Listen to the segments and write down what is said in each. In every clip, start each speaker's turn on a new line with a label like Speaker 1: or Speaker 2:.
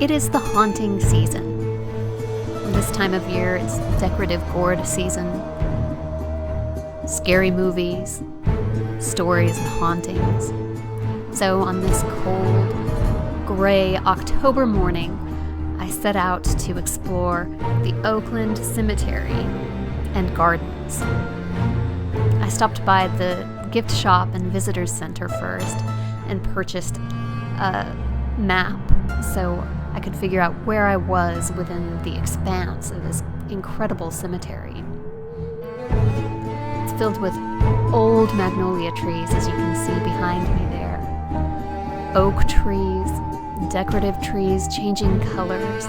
Speaker 1: It is the haunting season. This time of year, it's decorative gourd season. Scary movies, stories and hauntings. So on this cold, gray October morning, I set out to explore the Oakland Cemetery and Gardens. I stopped by the gift shop and visitors center first and purchased a map so I could figure out where I was within the expanse of this incredible cemetery. It's filled with old magnolia trees, as you can see behind me there. Oak trees, decorative trees changing colors.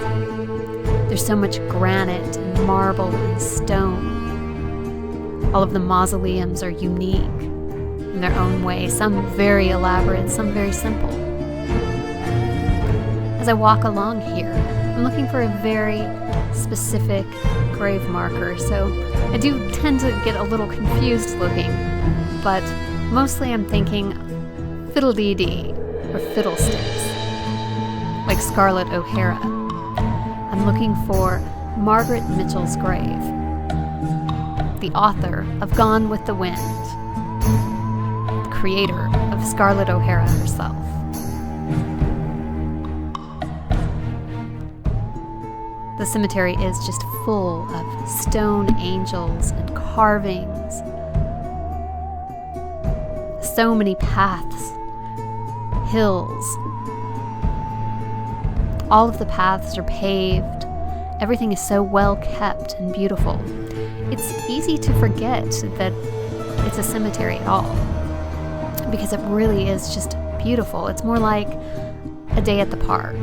Speaker 1: There's so much granite and marble and stone. All of the mausoleums are unique in their own way, some very elaborate, some very simple. As I walk along here, I'm looking for a very specific grave marker, so I do tend to get a little confused looking, but mostly I'm thinking fiddle-dee-dee or fiddlesticks, like Scarlett O'Hara. I'm looking for Margaret Mitchell's grave, the author of Gone with the Wind, the creator of Scarlett O'Hara herself. The cemetery is just full of stone angels and carvings. So many paths, hills. All of the paths are paved. Everything is so well kept and beautiful. It's easy to forget that it's a cemetery at all, because it really is just beautiful. It's more like a day at the park.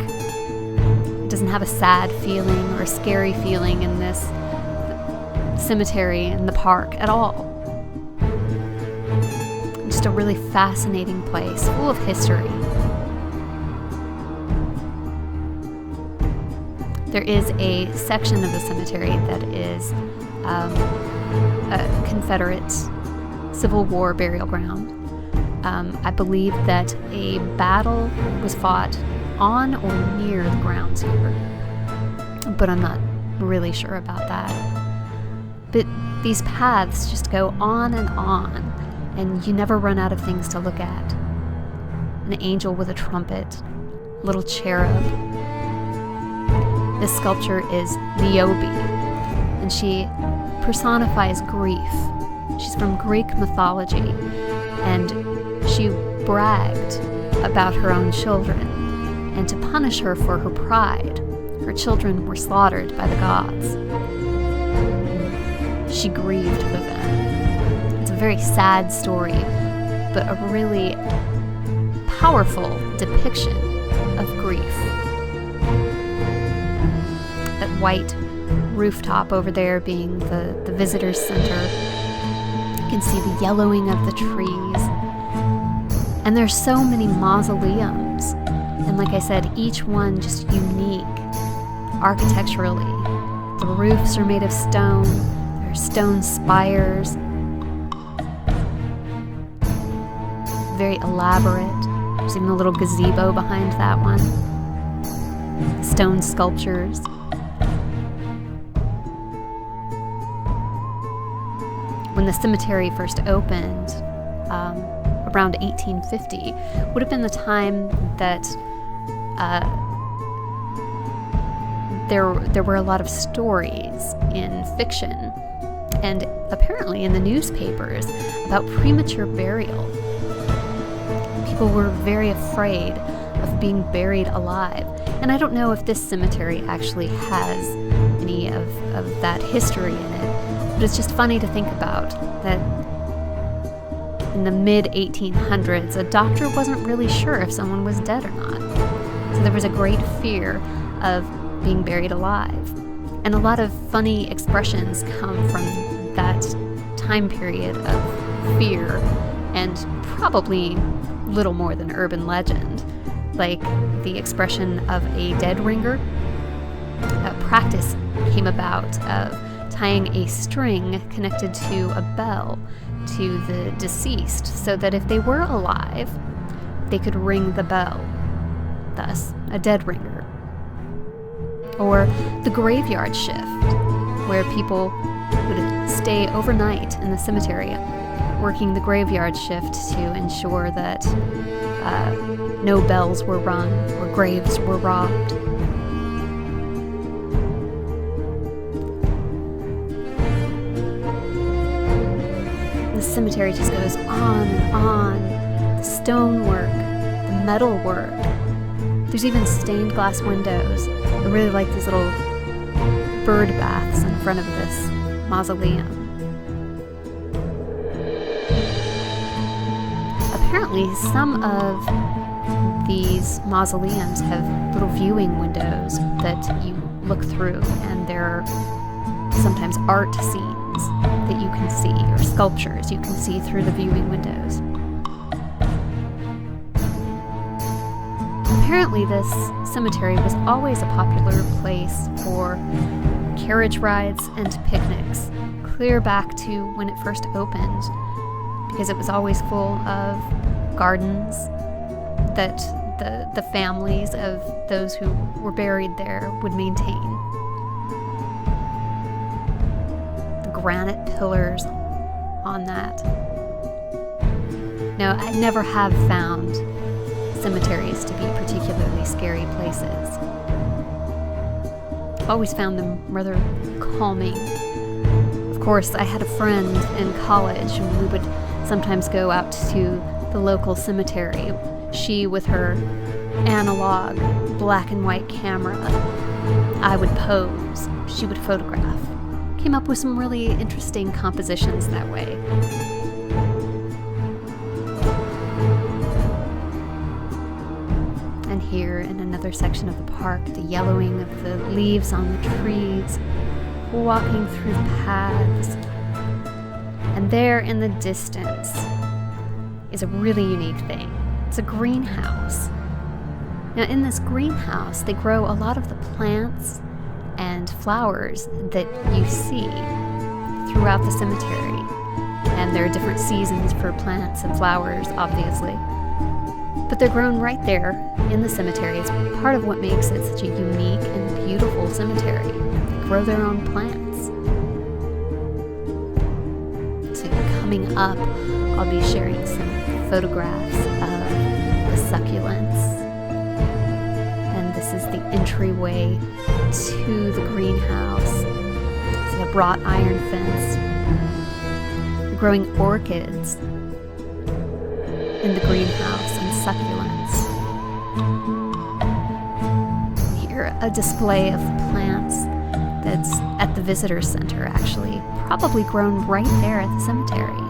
Speaker 1: Doesn't have a sad feeling or a scary feeling in this cemetery in the park at all. Just a really fascinating place, full of history. There is a section of the cemetery that is a Confederate Civil War burial ground. I believe that a battle was fought on or near the grounds here, but I'm not really sure about that. But these paths just go on, and you never run out of things to look at. An angel with a trumpet, little cherub. This sculpture is Niobe, and she personifies grief. She's from Greek mythology, and she bragged about her own children. And to punish her for her pride, her children were slaughtered by the gods. She grieved for them. It's a very sad story, but a really powerful depiction of grief. That white rooftop over there being the visitor's center. You can see the yellowing of the trees. And there's so many mausoleums. And like I said, each one just unique architecturally. The roofs are made of stone. There are stone spires. Very elaborate. There's even a little gazebo behind that one. Stone sculptures. When the cemetery first opened, around 1850, would have been the time that there were a lot of stories in fiction and apparently in the newspapers about premature burial. People were very afraid of being buried alive. And I don't know if this cemetery actually has any of that history in it, but it's just funny to think about that in the mid-1800s, a doctor wasn't really sure if someone was dead or not. So there was a great fear of being buried alive. And a lot of funny expressions come from that time period of fear and probably little more than urban legend, like the expression of a dead ringer. A practice came about of tying a string connected to a bell to the deceased so that if they were alive, they could ring the bell, thus a dead ringer. Or the graveyard shift, where people would stay overnight in the cemetery, working the graveyard shift to ensure that no bells were rung or graves were robbed. The cemetery just goes on and on. The stonework, the metalwork. There's even stained glass windows. I really like these little bird baths in front of this mausoleum. Apparently, some of these mausoleums have little viewing windows that you look through, and there are sometimes art scenes that you can see, or sculptures you can see through the viewing windows. Apparently, this cemetery was always a popular place for carriage rides and picnics, clear back to when it first opened, because it was always full of gardens that the families of those who were buried there would maintain. The granite pillars on that. Now, I never have found cemeteries to be particularly scary places. I've always found them rather calming. Of course, I had a friend in college, and we would sometimes go out to the local cemetery. She with her analog black and white camera. I would pose. She would photograph. Came up with some really interesting compositions that way. And here in another section of the park, the yellowing of the leaves on the trees, walking through the paths. And there in the distance is a really unique thing. It's a greenhouse. Now, in this greenhouse, they grow a lot of the plants and flowers that you see throughout the cemetery. And there are different seasons for plants and flowers, obviously. But they're grown right there in the cemetery. It's part of what makes it such a unique and beautiful cemetery. They grow their own plants. So coming up, I'll be sharing some photographs of the succulents. And this is the entryway to the greenhouse. It's a wrought iron fence. They're growing orchids in the greenhouse and succulents. Here, a display of plants that's at the visitor center, actually, probably grown right there at the cemetery.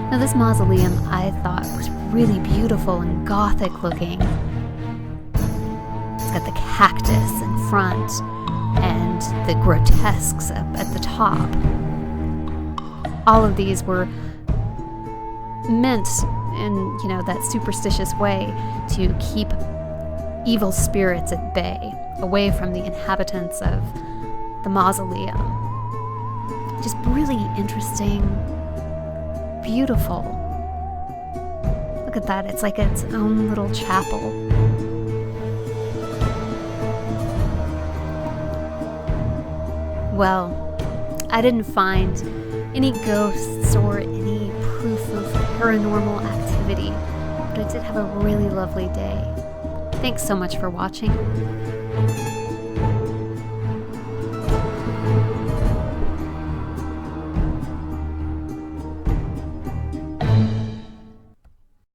Speaker 1: Now, this mausoleum I thought was really beautiful and Gothic looking. It's got the cactus in front and the grotesques up at the top. All of these were meant in, that superstitious way to keep evil spirits at bay, away from the inhabitants of the mausoleum. Just really interesting, beautiful. Look at that, it's like its own little chapel. Well, I didn't find any ghosts or any proof of paranormal activity, but I did have a really lovely day. Thanks so much for watching.